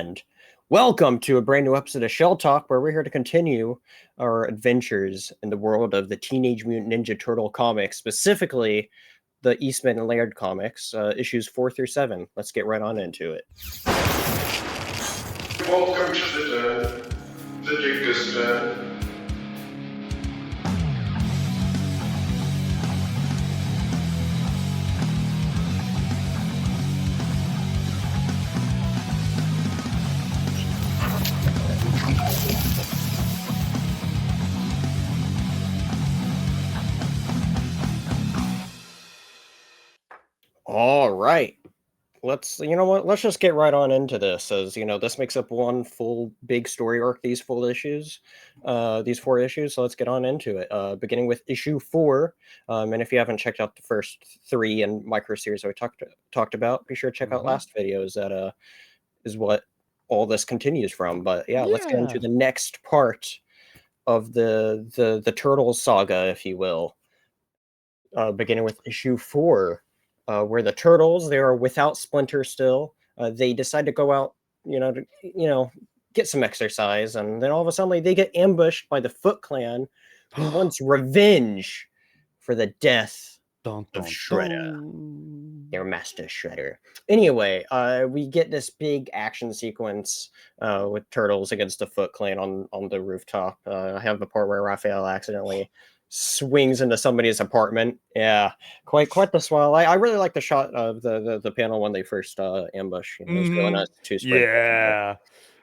And welcome to a brand new episode of Shell Talk, where we're here to continue our adventures in the world of the Teenage Mutant Ninja Turtle comics, specifically the Eastman and Laird comics, issues 4 through 7. Let's get right on into it. Welcome to the Dingus Den. All right. Let's just get right on into this, as this makes up one full big story arc, these 4 issues. So let's get on into it, beginning with issue 4. And if you haven't checked out the first 3 in micro series we talked about, be sure to check out last videos. That is what all this continues from. But let's get into the next part of the Turtles saga, if you will, beginning with issue 4. Where the Turtles, they are without Splinter still. They decide to go out, to get some exercise, and then all of a sudden they get ambushed by the Foot Clan, who wants revenge for the death of Shredder, their master Shredder. Anyway, we get this big action sequence with Turtles against the Foot Clan on the rooftop. I have the part where Raphael accidentally swings into somebody's apartment. Yeah, quite the swell. I really like the shot of the panel when they first ambush. It was really nice to spread. Yeah.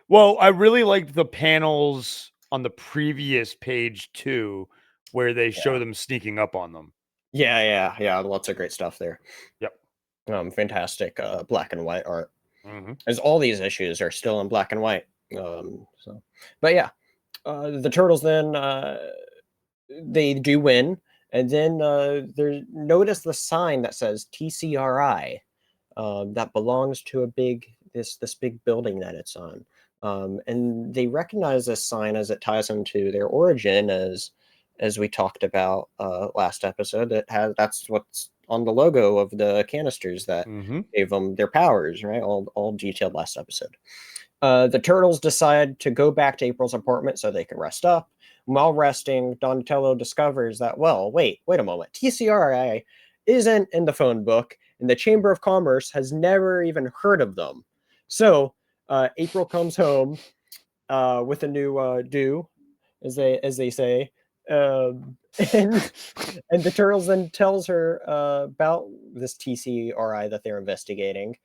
Well, I really liked the panels on the previous page too, where they show them sneaking up on them. Yeah. Lots of great stuff there. Yep. Fantastic black and white art. As all these issues are still in black and white. But yeah, the Turtles then. They do win, and then notice the sign that says TCRI that belongs to this big building that it's on, and they recognize this sign as it ties into their origin, as we talked about last episode. That's what's on the logo of the canisters that gave them their powers, right? All detailed last episode. The Turtles decide to go back to April's apartment so they can rest up. While resting, Donatello discovers that, wait a moment. TCRI isn't in the phone book, and the Chamber of Commerce has never even heard of them. So April comes home with a new do, as they say, and the Turtles then tells her about this TCRI that they're investigating.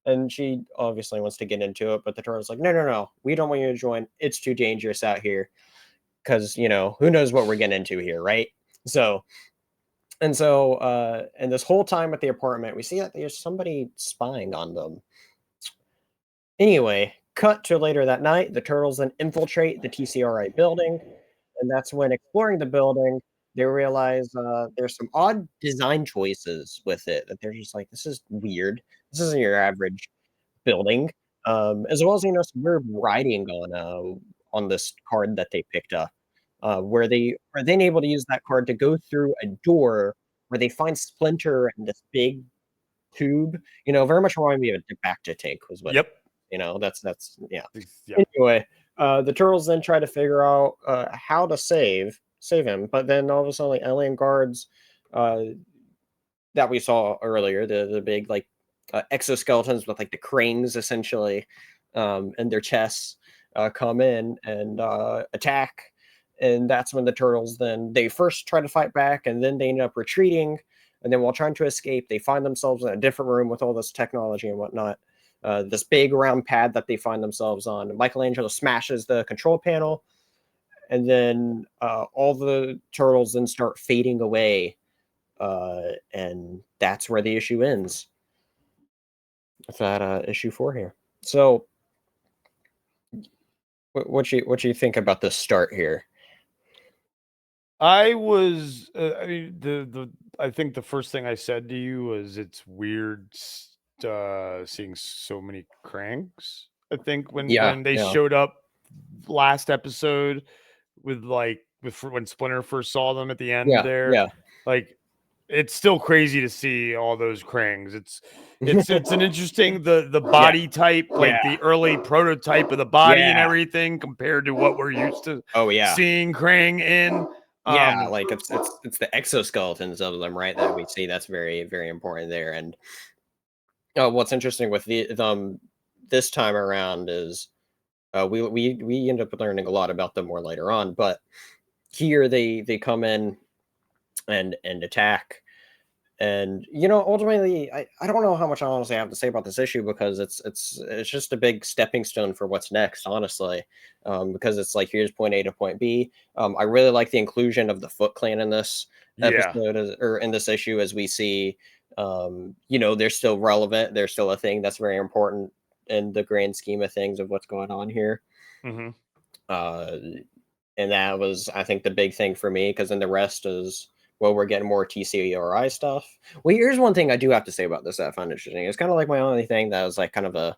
And she obviously wants to get into it, but the Turtles like, no, we don't want you to join. It's too dangerous out here. Because, who knows what we're getting into here, right? And this whole time at the apartment, we see that there's somebody spying on them. Anyway, cut to later that night, the Turtles then infiltrate the TCRI building, and that's when, exploring the building, they realize there's some odd design choices with it, that they're just like, this is weird. This isn't your average building. As well as, some weird writing on this card that they picked up, where they are then able to use that card to go through a door where they find Splinter and this big tube. Very much reminding me of a Bacta tank was what. Yep. That's yeah. Anyway, the Turtles then try to figure out how to save him, but then all of a sudden, alien guards that we saw earlier, the big exoskeletons with the cranes essentially, and their chests come in and attack. And that's when the Turtles they first try to fight back, and then they end up retreating. And then while trying to escape, they find themselves in a different room with all this technology and whatnot. This big round pad that they find themselves on. Michelangelo smashes the control panel, and then all the Turtles then start fading away. And that's where the issue ends. With that issue 4 here. So what you think about the start here? I was I think the first thing I said to you was it's weird seeing so many cranks. I think when they showed up last episode with when Splinter first saw them at the end there. Yeah. it's still crazy to see all those Krangs. It's an interesting the body type, like the early prototype of the body and everything compared to what we're used to seeing Krang in. Like it's the exoskeletons of them, right, that we see. That's very, very important there. And what's interesting with them this time around is we end up learning a lot about them more later on, but here they come in and attack. And ultimately, I don't know how much I honestly have to say about this issue, because it's just a big stepping stone for what's next, honestly. Because it's like, here's point A to point B. I really like the inclusion of the Foot Clan in this episode, or in this issue, as we see. They're still relevant. They're still a thing that's very important in the grand scheme of things of what's going on here. Mm-hmm. And that was, I think, the big thing for me, because then the rest is, well, we're getting more TCRI stuff. Well, here's one thing I do have to say about this that I found interesting. It's kind of like my only thing that was like kind of a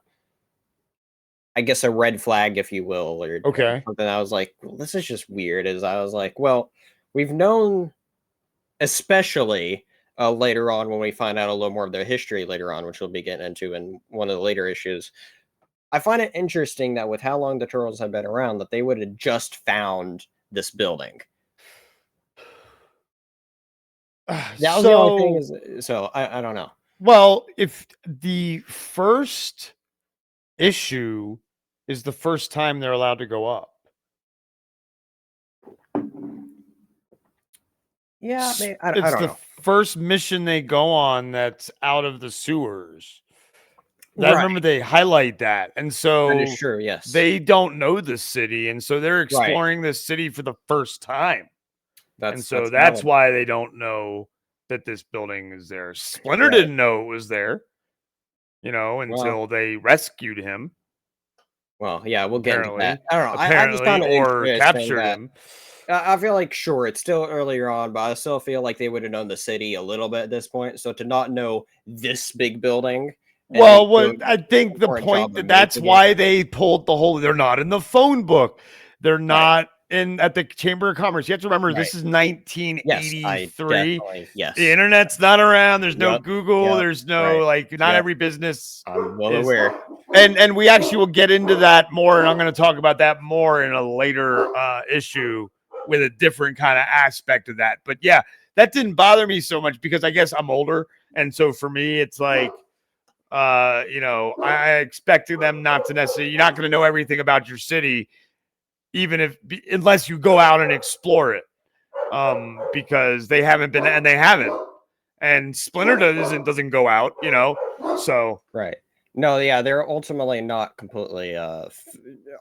red flag, if you will, or something. I was like, well, this is just weird. I was like, well, we've known, especially later on when we find out a little more of their history later on, which we'll be getting into in one of the later issues. I find it interesting that with how long the Turtles have been around, that they would have just found this building. That was the only thing. So I don't know. Well, if the first issue is the first time they're allowed to go up. Yeah, I don't know. It's the first mission they go on that's out of the sewers. I remember they highlight that. And so that is true, yes. They don't know the city, and so they're exploring this city for the first time. That's why they don't know that this building is there. Splinter didn't know it was there, until they rescued him. Well, yeah, we'll get into that. I don't know. I just found it captured him. I feel like, sure, it's still earlier on, but I still feel like they would have known the city a little bit at this point. So to not know this big building. Well, I think the point that's why they pulled the whole. They're not in the phone book. They're not at the Chamber of Commerce. You have to remember, this is 1983. Yes, the internet's not around. There's no Google. There's no not every business. I'm well aware. And we actually will get into that more, and I'm going to talk about that more in a later issue with a different kind of aspect of that. But yeah, that didn't bother me so much because I guess I'm older, and so for me, it's like. I expected them not to necessarily. You're not going to know everything about your city, unless you go out and explore it, because they haven't been, and they haven't. And Splinter doesn't go out, So right. No, yeah, they're ultimately not completely,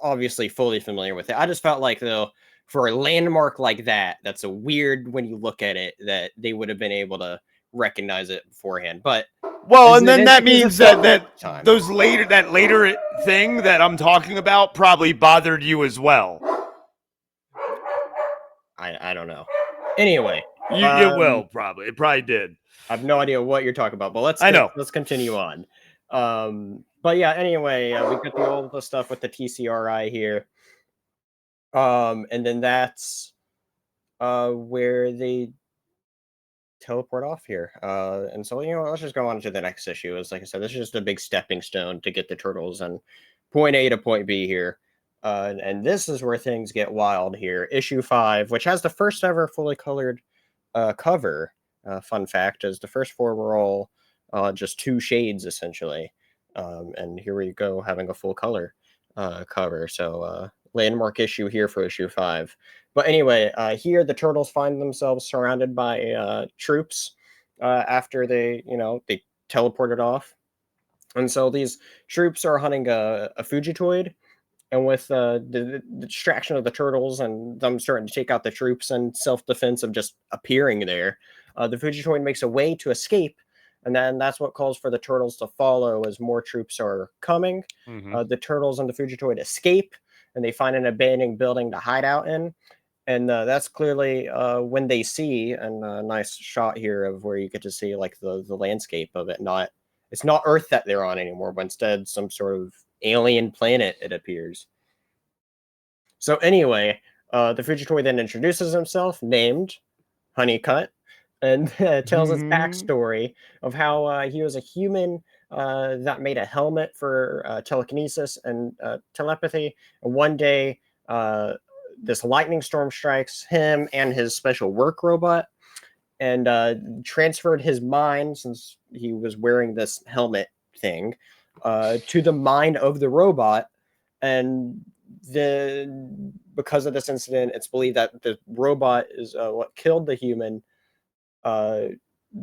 obviously, fully familiar with it. I just felt like, though, for a landmark like that, that's a weird when you look at it, that they would have been able to recognize it beforehand. But and then that means that later thing that I'm talking about probably bothered you as well. I don't know. Anyway, it will probably. It probably did. I have no idea what you're talking about, but let's continue on. But yeah, anyway, we got all the stuff with the TCRI here. And then that's where they teleport off here. And so, let's just go on to the next issue. As like I said, this is just a big stepping stone to get the Turtles and point A to point B here. And this is where things get wild here. Issue 5, which has the first ever fully colored cover. Fun fact is the first 4 were all just 2 shades, essentially. And here we go, having a full color cover. So landmark issue here for issue 5. But anyway, here the Turtles find themselves surrounded by troops after they teleported off. And so these troops are hunting a Fugitoid. And with the distraction of the Turtles and them starting to take out the troops and self-defense of just appearing there, the Fugitoid makes a way to escape. And then that's what calls for the Turtles to follow as more troops are coming. Mm-hmm. The Turtles and the Fugitoid escape, and they find an abandoned building to hide out in. And that's clearly when they see, and a nice shot here of where you get to see like the landscape of it. It's not Earth that they're on anymore, but instead some sort of alien planet, it appears. So anyway, the Fugitoid then introduces himself, named Honeycutt, and tells his backstory of how he was a human that made a helmet for telekinesis and telepathy. And one day, this lightning storm strikes him and his special work robot, and transferred his mind, since he was wearing this helmet thing, to the mind of the robot. And because of this incident, it's believed that the robot is what killed the human,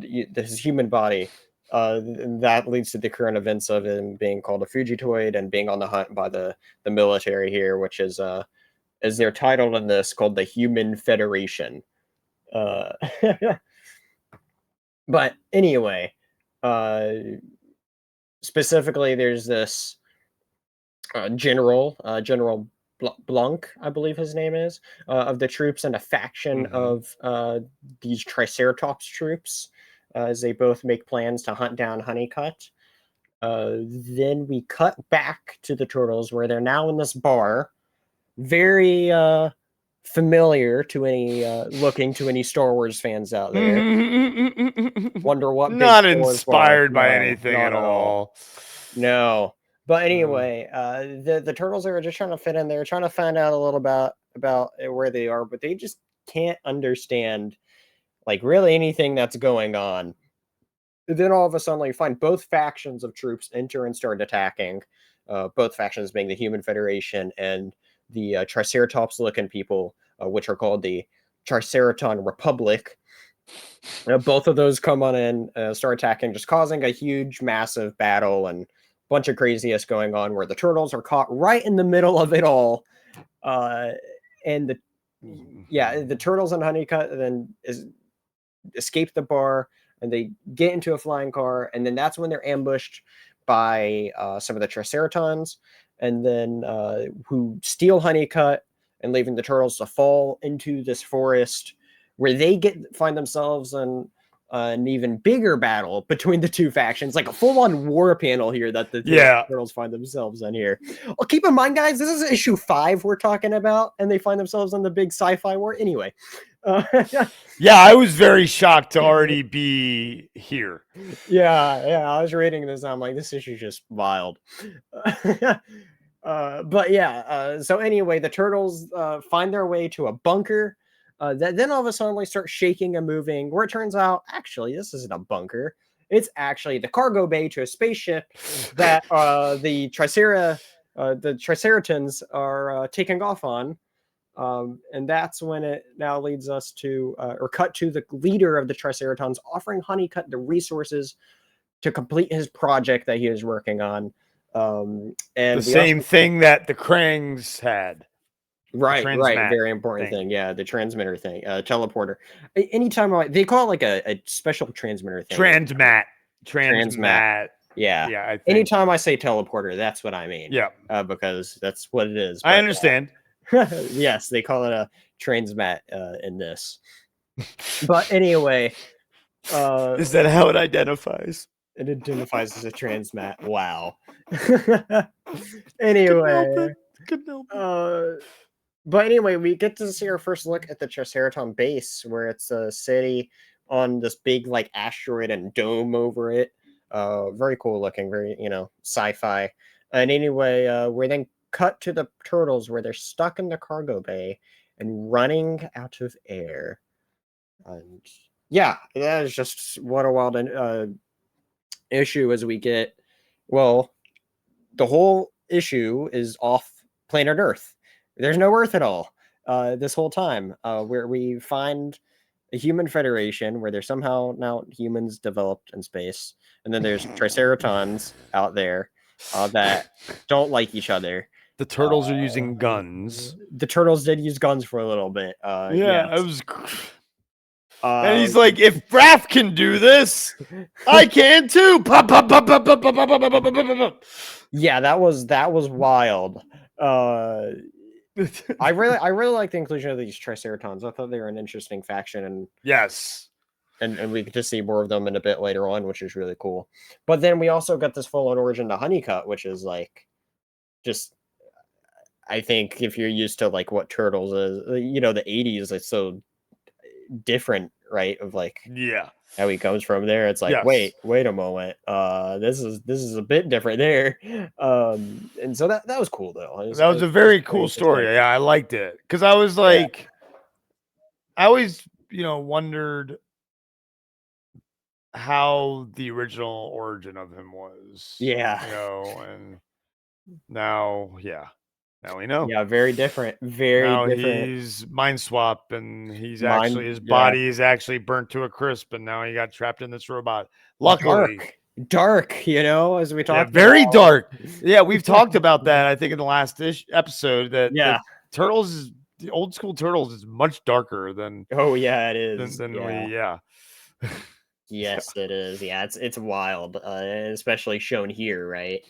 his human body. That leads to the current events of him being called a Fugitoid and being on the hunt by the military here, which is their title in this, called the Human Federation. But anyway, specifically, there's this General Blanc, I believe his name is, of the troops, and a faction of these Triceratops troops, as they both make plans to hunt down Honeycutt. Then we cut back to the turtles, where they're now in this bar, very familiar to any looking to any Star Wars fans out there. Wonder what? Not inspired by anything at all. No. But anyway, the turtles are just trying to fit in there, trying to find out a little about where they are, but they just can't understand like really anything that's going on. Then all of a sudden, you find both factions of troops enter and start attacking. Both factions being the Human Federation and the Triceratops-looking people, which are called the Triceraton Republic. Both of those come on in, start attacking, just causing a huge, massive battle and bunch of craziness going on, where the turtles are caught right in the middle of it all. And the turtles and Honeycutt then escape the bar, and they get into a flying car, and then that's when they're ambushed by some of the Triceratons, and then who steal Honeycutt and leaving the turtles to fall into this forest, where they find themselves in an even bigger battle between the two factions, like a full-on war panel here that the turtles find themselves in here. Well, keep in mind, guys, this is issue 5 we're talking about, and they find themselves in the big sci-fi war. Anyway. I was very shocked to already be here. Yeah, I was reading this, and I'm like, this issue is just wild. So anyway, the turtles find their way to a bunker that then all of a sudden start shaking and moving, where it turns out, actually, this isn't a bunker. It's actually the cargo bay to a spaceship that the Triceratons are taking off on. And that's when it now leads us to, or cut to the leader of the Triceratons offering Honeycutt the resources to complete his project that he is working on. And the same thing that the Krangs had. Right. Very important thing. Yeah, the transmitter thing, teleporter. Anytime they call it like a special transmitter thing. Transmat. Yeah. Anytime I say teleporter, that's what I mean. Yeah. Because that's what it is. I understand. Yes, they call it a transmat in this. But anyway, is that how it identifies? It identifies as a transmat. Wow. Anyway, but anyway, we get to see our first look at the Triceraton base, where it's a city on this big like asteroid and dome over it. Very cool looking, very sci-fi. And anyway, we're then cut to the turtles, where they're stuck in the cargo bay and running out of air. And yeah, that is just what a wild issue as we get. Well, the whole issue is off planet Earth. There's no Earth at all this whole time, where we find a human federation where there's somehow now humans developed in space, and then there's Triceratons out there that don't like each other. The turtles are using guns. The turtles did use guns for a little bit. It was. And he's like, if Raph can do this, I can too. Yeah, that was wild. I really like the inclusion of these Triceratons. I thought they were an interesting faction, and yes, and we get to see more of them in a bit later on, which is really cool. But then we also got this full-on origin to Honeycutt, which is like, just, I think if you're used to like what Turtles is, the 80s, it's so different right? Of like, yeah, how he comes from there. It's like, yes. wait a moment. This is a bit different there. And so that was cool though. That was a very cool story. Yeah, I liked it because I was like, I always, wondered how the original origin of him was. Yeah. And now we know. Yeah, very different. Very now different. He's mind swap, and he's Mind- his yeah. body is actually burnt to a crisp, and now he got trapped in this robot. Luckily, dark, as we talked. Very dark. Yeah, we've talked about that. I think in the last episode that Yeah. Turtles, the old school Turtles, is much darker than. Oh yeah, it is. Than yeah. we. Yeah. Yes, it is. Yeah, it's wild, especially shown here, right?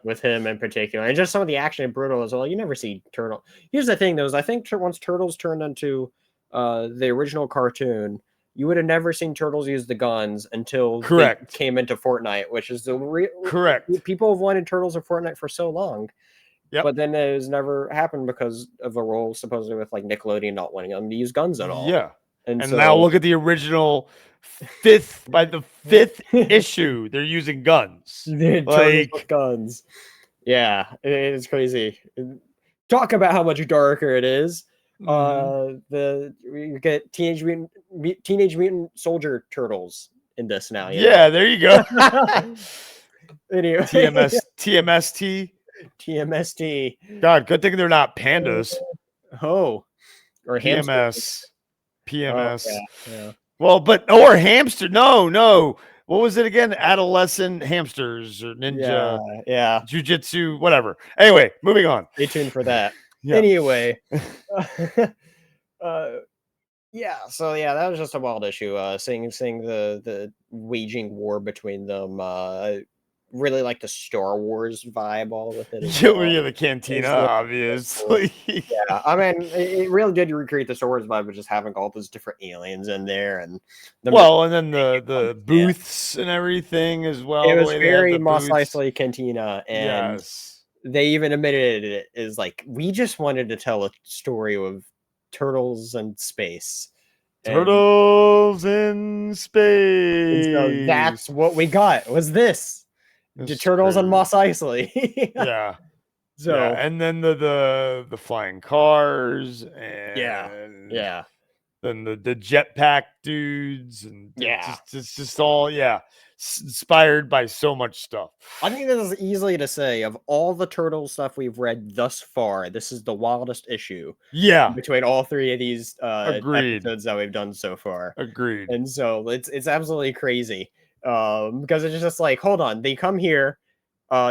With him in particular, and just some of the action and brutal as well. You never see Turtle. Here's the thing, though, is I think once Turtles turned into the original cartoon, you would have never seen Turtles use the guns until they came into Fortnite, which is the correct. People have wanted Turtles in Fortnite for so long, but then it has never happened because of a role supposedly with like Nickelodeon not wanting them to use guns at all. Yeah, and so, now look at the original fifth issue, they're using guns. Like with guns. Yeah, it's crazy. Talk about how much darker it is. You get Teenage Mutant Soldier Turtles in this now. Yeah, there you go. Anyway, TMST. God, good thing they're not pandas. Oh, or PMS. PMS. Oh, yeah. Well, or hamster. No. What was it again? Adolescent hamsters or ninja. Yeah. Jiu-jitsu, whatever. Anyway, moving on. Stay tuned for that. Anyway. So that was just a wild issue. Seeing the waging war between them. Really like the Star Wars vibe all with it. Yeah, the cantina, obviously. Yeah, I mean, it really did recreate the Star Wars vibe of just having all those different aliens in there, and then the booths and everything as well. It was very Mos Eisley Cantina, and they even admitted it is like, we just wanted to tell a story of turtles in space. Turtles in space. And so that's what we got. Was this? The Turtles on Mos Eisley. Yeah. So and then the flying cars and then the jetpack dudes and it's just all inspired by so much stuff. I think this is easily to say, of all the Turtle stuff we've read thus far, this is the wildest issue. Yeah. Between all three of these episodes that we've done so far. Agreed. And so it's absolutely crazy. Because it's just like, hold on, they come here.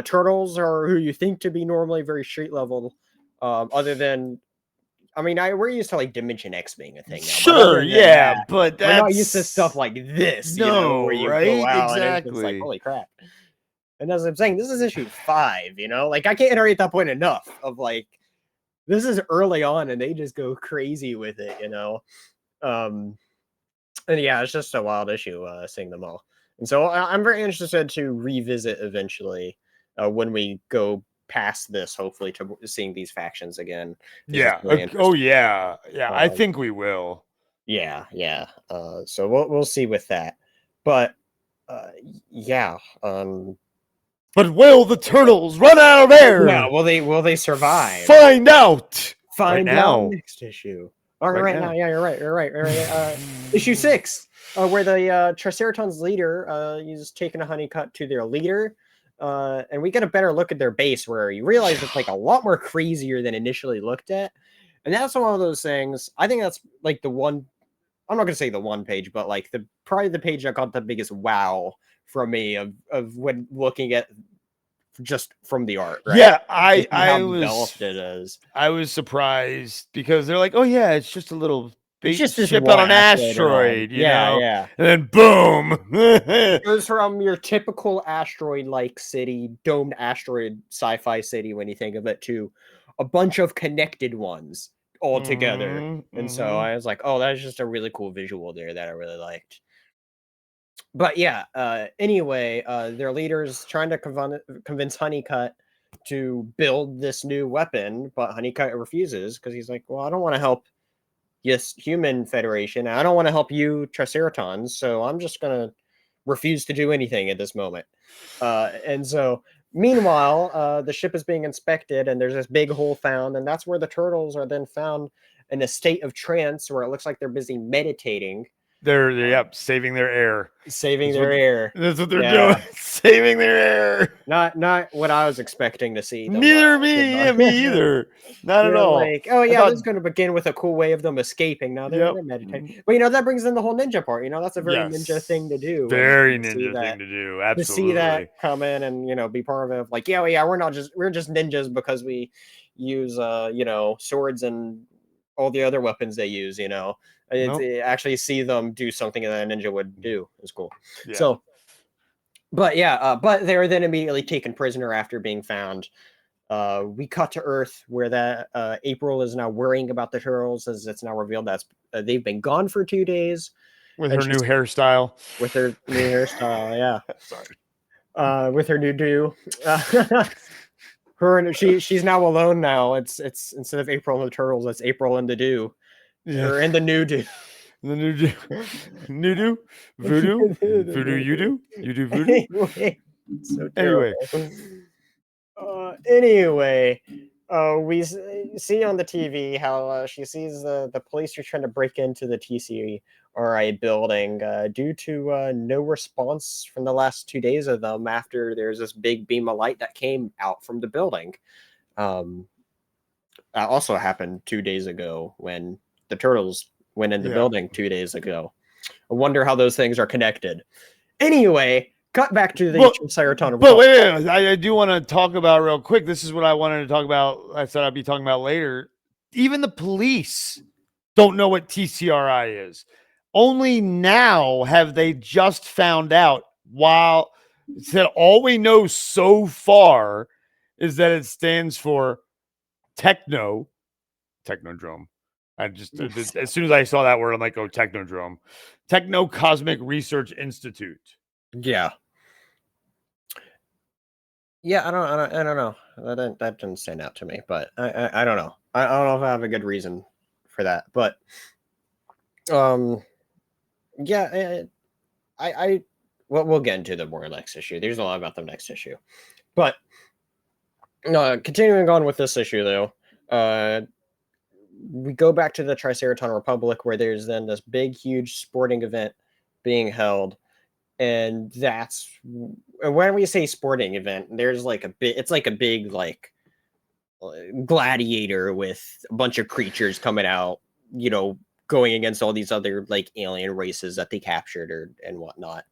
Turtles are who you think to be normally very street level. Other than, I mean, we're used to like Dimension X being a thing now. Sure, but we're not used to stuff like this. Where you go out and it's like, holy crap. And as I'm saying, this is issue 5. Like, I can't iterate that point enough. Of like, this is early on, and they just go crazy with it. And it's just a wild issue seeing them all. And so I'm very interested to revisit eventually when we go past this, hopefully, to seeing these factions again. Really I think we will. So we'll see with that. But but will the turtles run out of air? Yeah, will they survive? Find out. Find out next issue. All right, now. Yeah, you're right. Issue 6. Where the Triceratons leader is taking a honeycut to their leader, and we get a better look at their base, where you realize it's like a lot more crazier than initially looked at, and that's one of those things. I think that's like the one. I'm not gonna say the one page, but like probably the page that got the biggest wow from me of when looking at just from the art. Right? Yeah, I was surprised because they're like, oh yeah, it's just a little. It's just a ship on an asteroid, you know? Yeah. And then boom. It goes from your typical asteroid-like city, domed asteroid sci-fi city when you think of it, to a bunch of connected ones all together. And so I was like, oh, that's just a really cool visual there that I really liked. But anyway, their leader's trying to convince Honeycut to build this new weapon, but Honeycut refuses because he's like, well, I don't want to help yes, human Federation. I don't want to help you, Triceratons, so I'm just gonna refuse to do anything at this moment. And so, meanwhile, the ship is being inspected, and there's this big hole found, and that's where the turtles are then found in a state of trance, where it looks like they're busy meditating. They're saving their air. Saving their air. That's what they're doing. Saving their air. Not what I was expecting to see. Neither me either. Not at all. Like, oh yeah, this is going to begin with a cool way of them escaping. Now they're meditating. But that brings in the whole ninja part. That's a very ninja thing to do. Very ninja thing to do. Absolutely. To see that come in and be part of it. Like, yeah, we're just ninjas because we use swords and all the other weapons they use. Actually see them do something that a ninja would do is cool. Yeah. So, but they're then immediately taken prisoner after being found. We cut to Earth where that April is now worrying about the turtles, as it's now revealed that they've been gone for 2 days. With her new hairstyle. With her new hairstyle, yeah. Sorry. With her new do. She's now alone now. It's instead of April and the turtles, it's April and the do. Yeah. Or in the new do. The new do. New do? Voodoo? Voodoo you do? You do voodoo? So terrible. Anyway, we see on the TV how she sees the police are trying to break into the TCRI building due to no response from the last 2 days of them after there's this big beam of light that came out from the building. That also happened 2 days ago when the turtles went in the building 2 days ago. I wonder how those things are connected. Anyway, cut back to the Triceratons. But wait, I do want to talk about real quick. This is what I wanted to talk about. I said I'd be talking about later. Even the police don't know what TCRI is. Only now have they just found out. While it said all we know so far is that it stands for Technodrome. As soon as I saw that word, I'm like, oh, Technodrome. Techno Cosmic Research Institute. Yeah. Yeah, I don't know. That didn't stand out to me, but I don't know. I don't know if I have a good reason for that, but yeah, we'll get into the more next issue. There's a lot about the next issue, but continuing on with this issue though, we go back to the Triceraton Republic where there's then this big, huge sporting event being held. And that's when we say sporting event, there's like it's like a big like gladiator with a bunch of creatures coming out, going against all these other like alien races that they captured and whatnot.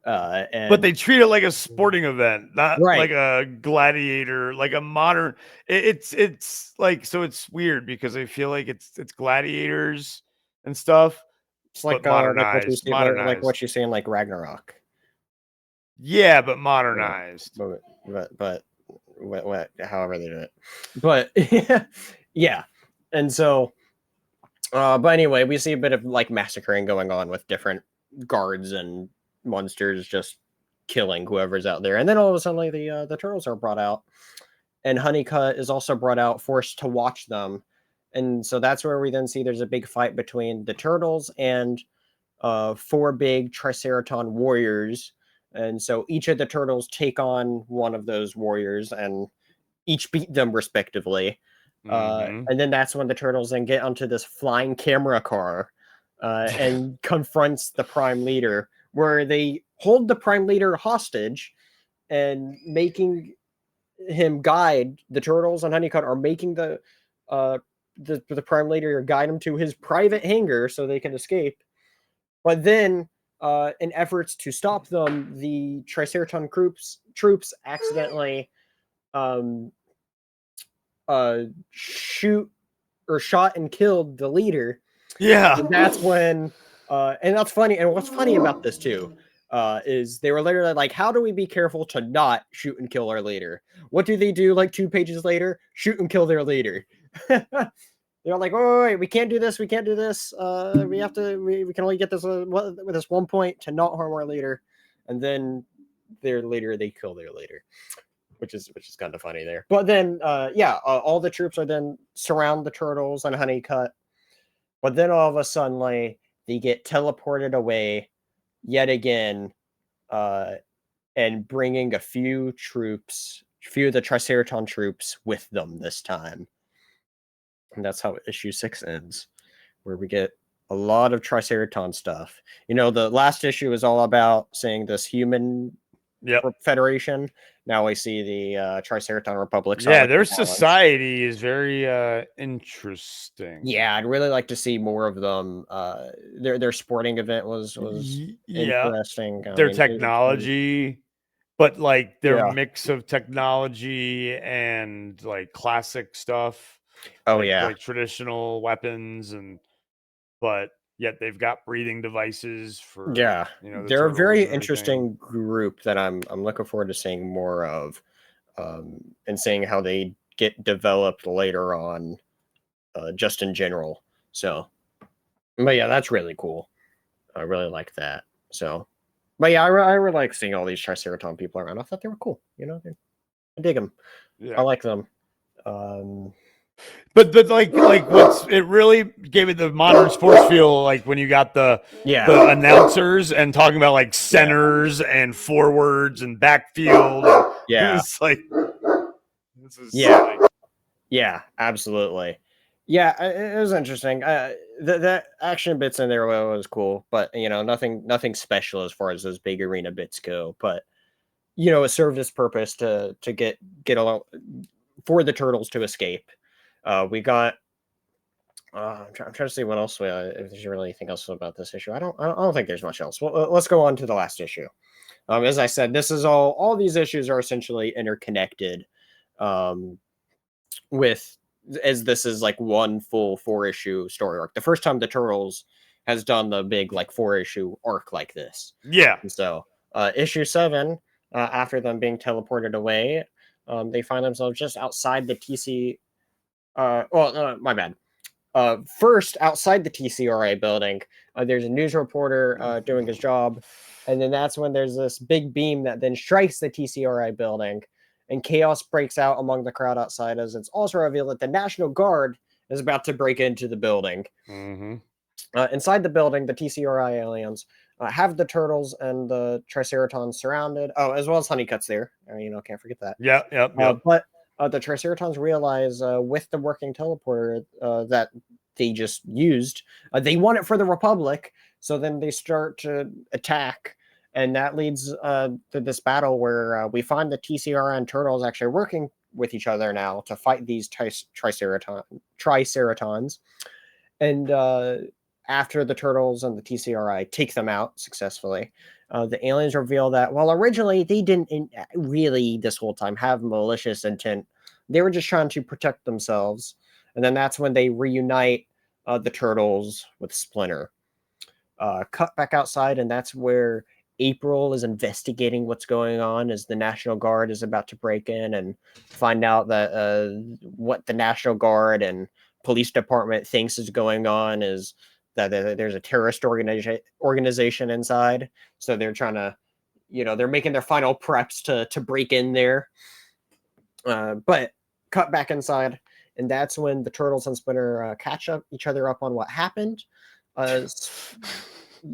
But they treat it like a sporting event, not like a gladiator, like a modern. It's like, so it's weird because I feel like it's gladiators and stuff. It's like modernized, like what you see in like Ragnarok. Yeah, but modernized. But however they do it. But yeah. And so but anyway, we see a bit of like massacring going on with different guards and monsters just killing whoever's out there. And then all of a sudden like the turtles are brought out. And Honeycutt is also brought out, forced to watch them. And so that's where we then see there's a big fight between the turtles and 4 big Triceraton warriors. And so each of the turtles take on one of those warriors and each beat them respectively. And then that's when the turtles then get onto this flying camera car and confronts the Prime Leader, where they hold the Prime Leader hostage and making him guide the turtles, and Honeycutt are making the Prime Leader guide him to his private hangar so they can escape. But then, in efforts to stop them, the Triceraton troops accidentally shot and killed the leader. Yeah. And that's when, and that's funny. And what's funny about this too, is they were literally like, how do we be careful to not shoot and kill our leader? What do they do like 2 pages later? Shoot and kill their leader. They're like, oh, wait, we can't do this. We can't do this. We have to, we can only get this with this 1 point to not harm our leader. And then their leader, they kill their leader, which is kind of funny there. But then, all the troops are then surround the turtles and Honeycutt. But then all of a sudden, they get teleported away yet again, and bringing a few of the Triceraton troops with them this time. And that's how issue 6 ends, where we get a lot of Triceraton stuff. The last issue is all about seeing this human federation. Now we see the Triceraton Republic. Yeah, their society is very interesting. Yeah, I'd really like to see more of them. Their sporting event was interesting. Their technology, but like their mix of technology and like classic stuff. Oh, like traditional weapons, but yet they've got breathing devices for they're a very interesting group that I'm looking forward to seeing more of, and seeing how they get developed later on, just in general. So, but yeah, that's really cool. I really like that. So, but yeah, I really like seeing all these Triceraton people around. I thought they were cool. I dig them. I like them. But like it really gave it the modern sports feel, like when you got the announcers and talking about like centers and forwards and backfield. It's like this is yeah, absolutely. Yeah, it was interesting. The action bits in there was cool, but nothing special as far as those big arena bits go. But it served its purpose to get along for the turtles to escape. We got. I'm trying to see what else. If there's really anything else about this issue, I don't think there's much else. Well, let's go on to the last issue. As I said, this is all these issues are essentially interconnected, as this is like one full 4-issue story arc. The first time the Turtles has done the big 4-issue arc like this. Yeah. And so issue 7, after them being teleported away, they find themselves just outside the TC. My bad. First, outside the TCRA building, there's a news reporter doing his job. And then that's when there's this big beam that then strikes the TCRA building. And chaos breaks out among the crowd outside, as it's also revealed that the National Guard is about to break into the building. Mm-hmm. Inside the building, the TCRI aliens have the Turtles and the Triceratons surrounded. Oh, as well as Honeycutt's there. Can't forget that. Yeah. But the Triceratons realize with the working teleporter that they just used, they want it for the Republic. So then they start to attack. And that leads to this battle where we find the TCR and Turtles actually working with each other now to fight these Triceratons. And after the Turtles and the TCRI take them out successfully, the aliens reveal that, while originally they didn't really this whole time have malicious intent, they were just trying to protect themselves. And then that's when they reunite the Turtles with Splinter. Cut back outside, and that's where April is investigating what's going on, as the National Guard is about to break in and find out that what the National Guard and police department thinks is going on is that there's a terrorist organization inside. So they're trying to, they're making their final preps to break in there. But cut back inside, and that's when the Turtles and Splinter catch each other up on what happened.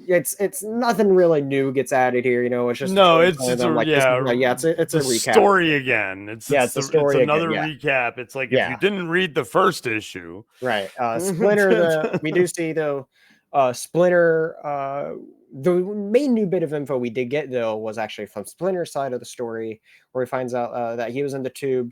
It's nothing really new gets added here, it's just it's a recap story again. It's a story. It's another recap. It's like if you didn't read the first issue, right? Splinter, we do see though. Splinter, the main new bit of info we did get though was actually from Splinter's side of the story, where he finds out that he was in the tube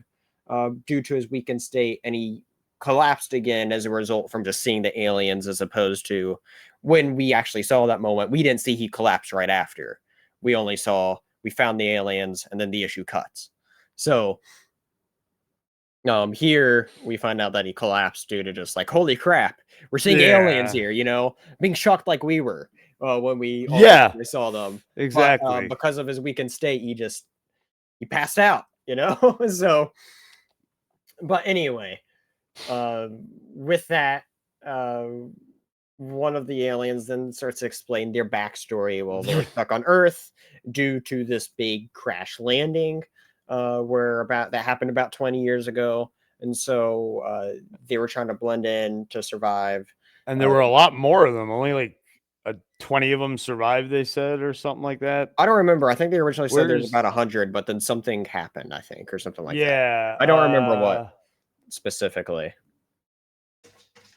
due to his weakened state, and he collapsed again as a result from just seeing the aliens, as opposed to when we actually saw that moment, we didn't see he collapsed right after. We only saw we found the aliens, and then the issue cuts. So here we find out that he collapsed due to just holy crap, we're seeing aliens here, being shocked like we were when we saw them. Exactly. But, because of his weakened state, he passed out, so. But anyway, with that, one of the aliens then starts to explain their backstory. Well, they were stuck on Earth due to this big crash landing that happened about 20 years ago. And so they were trying to blend in to survive. And there were a lot more of them. Only like 20 of them survived, they said, or something like that. I don't remember. I think they originally said there's about 100, but then something happened, I think, or something like that. Yeah. I don't remember what specifically.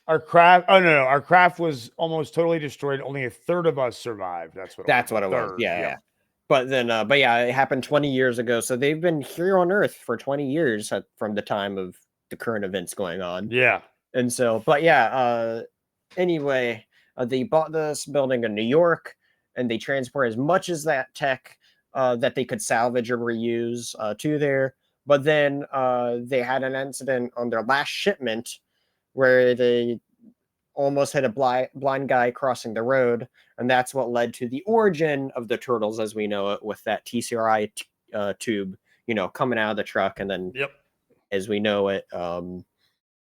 Our craft. Oh no, our craft was almost totally destroyed. Only a third of us survived. That's what it was. Yeah. But then, but yeah, it happened 20 years ago. So they've been here on Earth for 20 years from the time of the current events going on. Yeah. And so, but yeah, anyway, they bought this building in New York, and they transport as much as that tech that they could salvage or reuse to there. But then they had an incident on their last shipment where they almost hit a blind guy crossing the road, and that's what led to the origin of the turtles as we know it, with that TCRI tube, coming out of the truck, and then as we know it,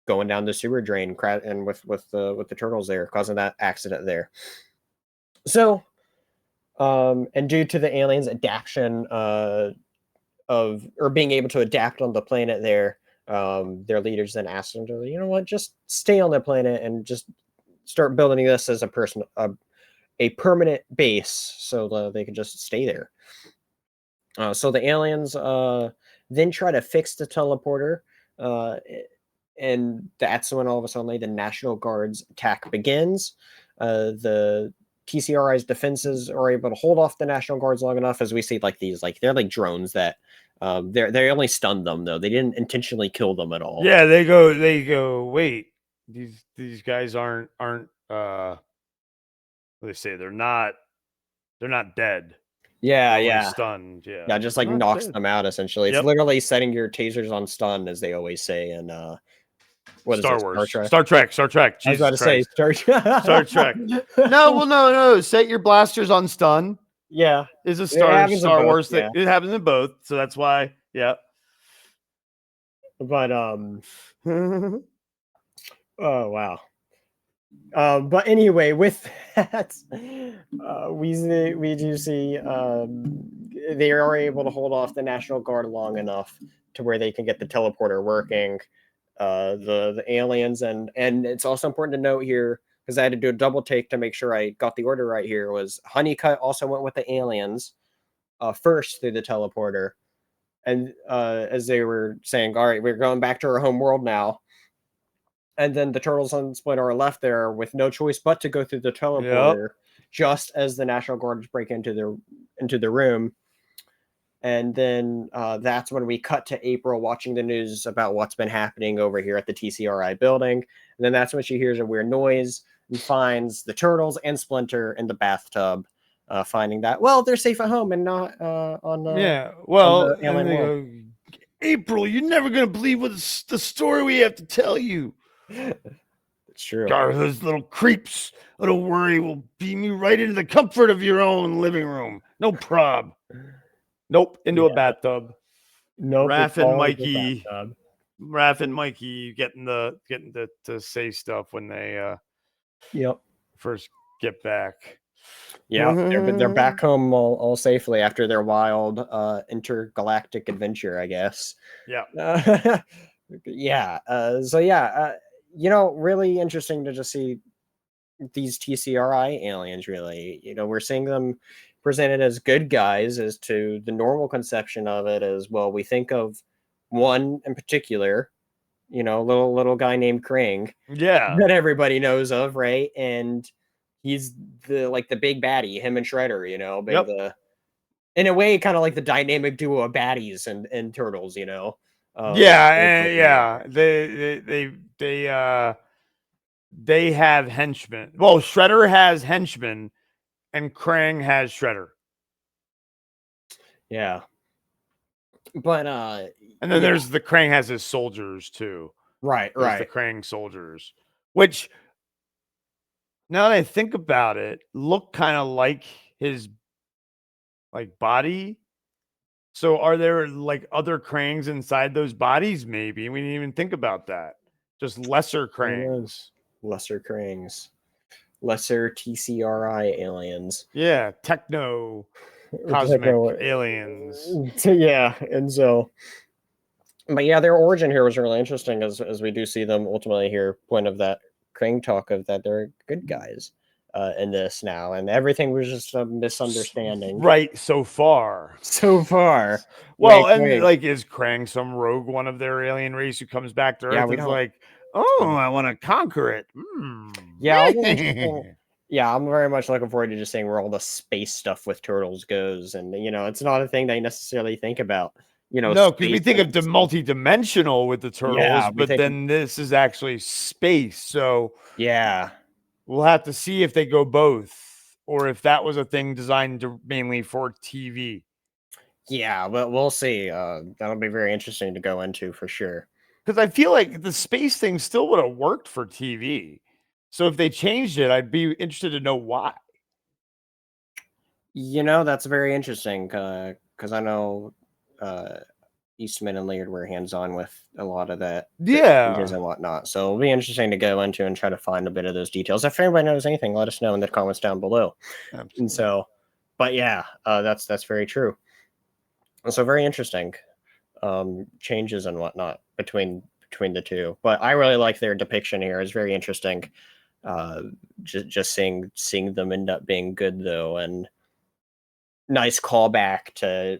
going down the sewer drain, and with the turtles there, causing that accident there. So, and due to the aliens' adaptation or being able to adapt on the planet there, their leaders then asked them to, you know what, just stay on the planet and just start building this as a permanent base, so they can just stay there. So the aliens then try to fix the teleporter, and that's when all of a sudden the National Guard's attack begins. The TCRI's defenses are able to hold off the National Guards long enough, as we see they're like drones that they only stunned them, though they didn't intentionally kill them at all. Yeah, they go. Wait, these guys aren't what they say, they're not dead. Yeah. Stunned. Yeah, just like knocks them out essentially. It's literally setting your tasers on stun, as they always say in Star Trek. I was about to say Star Trek. No. Set your blasters on stun. Yeah, is a Star Wars thing. It happens in both, so that's why. Yeah. But oh wow. But anyway, with that, we do see they are able to hold off the National Guard long enough to where they can get the teleporter working. The aliens, and it's also important to note here, because I had to do a double take to make sure I got the order right here, was Honeycutt also went with the aliens first through the teleporter, and as they were saying, all right, we're going back to our home world now. And then the turtles on Splinter are left there with no choice but to go through the teleporter, just as the National Guards break into the room. And then that's when we cut to April watching the news about what's been happening over here at the TCRI building. And then that's when she hears a weird noise and finds the turtles and Splinter in the bathtub, finding that, well, they're safe at home and not on the alien world. April, you're never going to believe the story we have to tell you. It's true. Those little creeps, don't worry, will beam you right into the comfort of your own living room. No prob. Nope, into a bathtub. Nope. Raph and Mikey getting to say stuff when they first get back. Yeah, they're back home all safely after their wild intergalactic adventure, I guess. Yeah. Really interesting to just see these TCRI aliens. Really, we're seeing them presented as good guys, as to the normal conception of it as well. We think of one in particular, little guy named Krang, that everybody knows of, right? And he's the big baddie, him and Shredder, in a way, kind of like the dynamic duo of baddies and turtles, They have henchmen. Well, Shredder has henchmen, and Krang has Shredder. Yeah. But and then there's the Krang has his soldiers too. Right. The Krang soldiers, which, now that I think about it, look kind of like his body. So are there other Krangs inside those bodies? Maybe we didn't even think about that. Just lesser Krangs. Lesser TCRI aliens. Yeah, techno cosmic aliens. Yeah, and so, but yeah, their origin here was really interesting, as we do see them ultimately here. Point of that Krang talk of that they're good guys in this now, and everything was just a misunderstanding. Right, so far. So far. Well, wink, and wink. like, is Krang some rogue one of their alien race who comes back to Earth? Yeah, we It's don't. like, oh, I want to conquer it. Yeah, I'll be interesting. Yeah, I'm very much looking forward to just seeing where all the space stuff with turtles goes, and it's not a thing they necessarily think about. No, because we space think of the and- multi-dimensional with the turtles, Yeah, but then this is actually space. So yeah, we'll have to see if they go both, or if that was a thing designed mainly for TV. yeah, but we'll see. That'll be very interesting to go into for sure. Because I feel like the space thing still would have worked for TV. So if they changed it, I'd be interested to know why. That's very interesting because I know Eastman and Laird were hands-on with a lot of that changes and whatnot. So it'll be interesting to go into and try to find a bit of those details. If anybody knows anything, let us know in the comments down below. Absolutely. And so, but yeah, that's very true. And so very interesting changes and whatnot between the two. But I really like their depiction here. It's very interesting. Just seeing them end up being good though, and nice callback to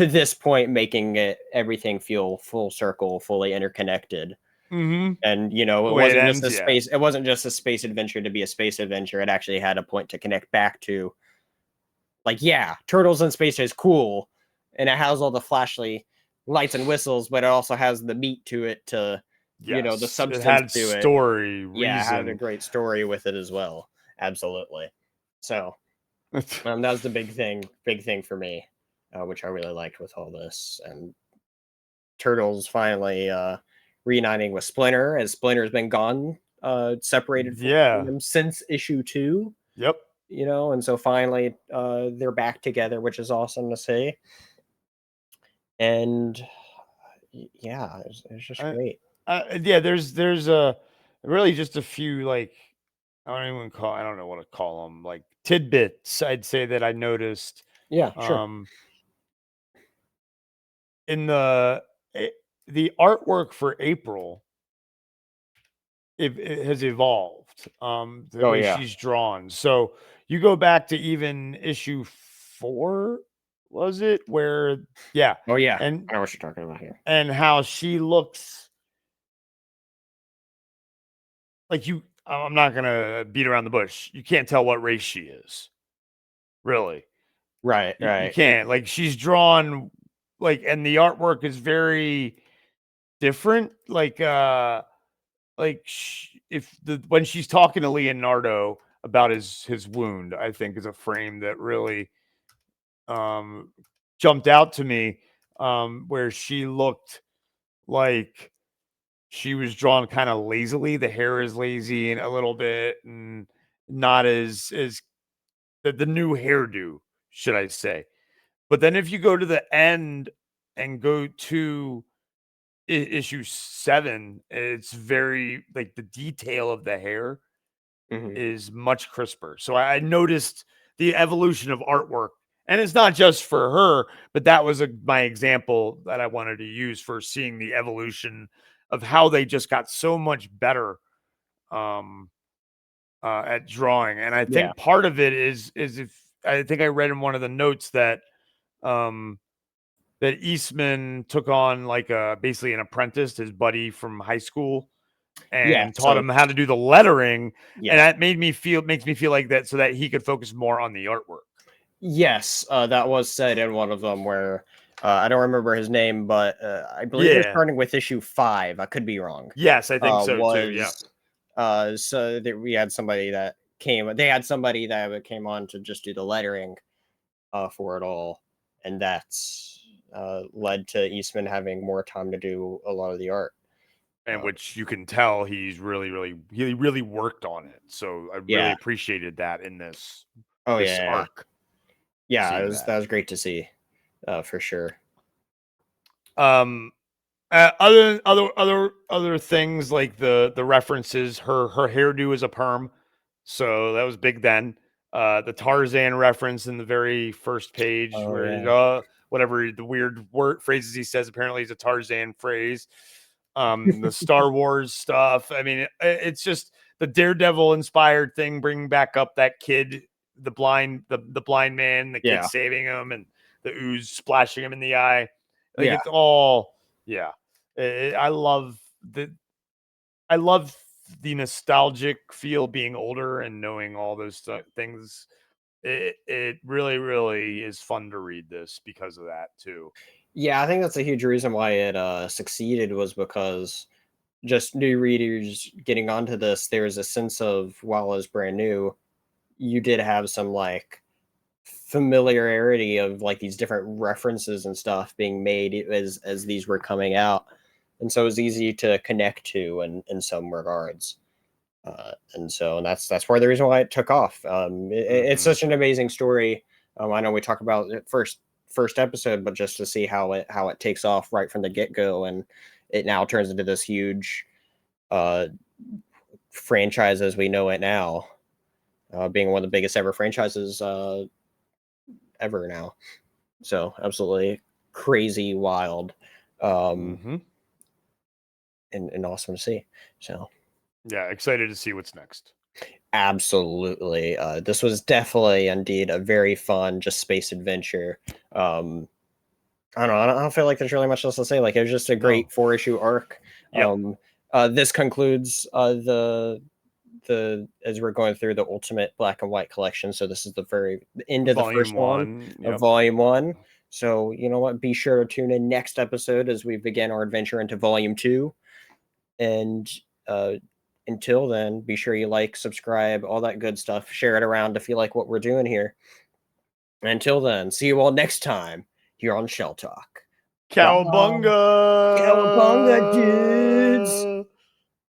this point, making everything feel full circle, fully interconnected. Mm-hmm. And it wasn't just a space adventure to be a space adventure. It actually had a point to connect back to. Like, yeah, turtles in space is cool, and it has all the flashy lights and whistles, but it also has the meat to it, to the substance it had to it. Story, yeah, it had a reason. great story with it as well. Absolutely. So that was the big thing for me, which I really liked with all this. And Turtles finally reuniting with Splinter, as Splinter's been gone, separated from them since issue 2. Yep. And so finally they're back together, which is awesome to see. And yeah, it's just great. There's really just a few, like, I don't know what to call them, like tidbits, I'd say, that I noticed. Yeah, sure. In the artwork for April, it has evolved. The way she's drawn. So you go back to even issue 4, was it? Where Oh yeah, and I know what you're talking about here. And how she looks like I'm not gonna beat around the bush. You can't tell what race she is, really. Right. You can't. Like, she's drawn, like, and the artwork is very different. Like, when she's talking to Leonardo about his wound, I think is a frame that really jumped out to me, where she looked like she was drawn kind of lazily. The hair is lazy and a little bit, and not as the new hairdo, should I say. But then if you go to the end and go to issue 7, it's very, like, the detail of the hair is much crisper. So I noticed the evolution of artwork, and it's not just for her, but that was my example that I wanted to use for seeing the evolution of how they just got so much better at drawing. And I think part of it is if I think I read in one of the notes that that Eastman took on, like, basically an apprentice, his buddy from high school, and taught him how to do the lettering. And that makes me feel like that, so that he could focus more on the artwork. Yes, that was said in one of them, where I don't remember his name, but I believe they're starting with issue 5. I could be wrong. Yes, I think so too. Yeah. So we had somebody that came. They had somebody that came on to just do the lettering for it all, and that's led to Eastman having more time to do a lot of the art. And which you can tell he's really worked on it. So I really appreciated that in this arc. Yeah, that was great to see, for sure. Other things, like the references. Her hairdo is a perm, so that was big then. The Tarzan reference in the very first page, where whatever the weird word phrases he says, apparently is a Tarzan phrase. The Star Wars stuff. I mean, it's just the Daredevil inspired thing, bringing back up that kid, the blind man, the kid saving him, and the ooze splashing him in the eye. Like it's all, I love the nostalgic feel being older and knowing all those things. It really, really is fun to read this because of that too. Yeah, I think that's a huge reason why it succeeded, was because just new readers getting onto this, there's a sense of, while it's brand new, you did have some like familiarity of like these different references and stuff being made as these were coming out, and so it was easy to connect to in some regards. And that's part of the reason why it took off. It's such an amazing story. I know we talk about it first episode, but just to see how it takes off right from the get-go, and it now turns into this huge franchise as we know it now, being one of the biggest ever franchises ever now. So absolutely crazy, wild, and awesome to see. So yeah, excited to see what's next. Absolutely. This was definitely indeed a very fun, just space adventure. I don't know. I don't feel like there's really much else to say. Like, it was just a great 4-issue arc. Yep. This concludes the as we're going through the Ultimate Black and White collection. So this is the very end of the first one of Volume 1. So you know what? Be sure to tune in next episode as we begin our adventure into Volume 2. And until then, be sure you like, subscribe, all that good stuff. Share it around if you like what we're doing here. And until then, see you all next time here on Shell Talk. Cowabunga! Cowabunga, dudes!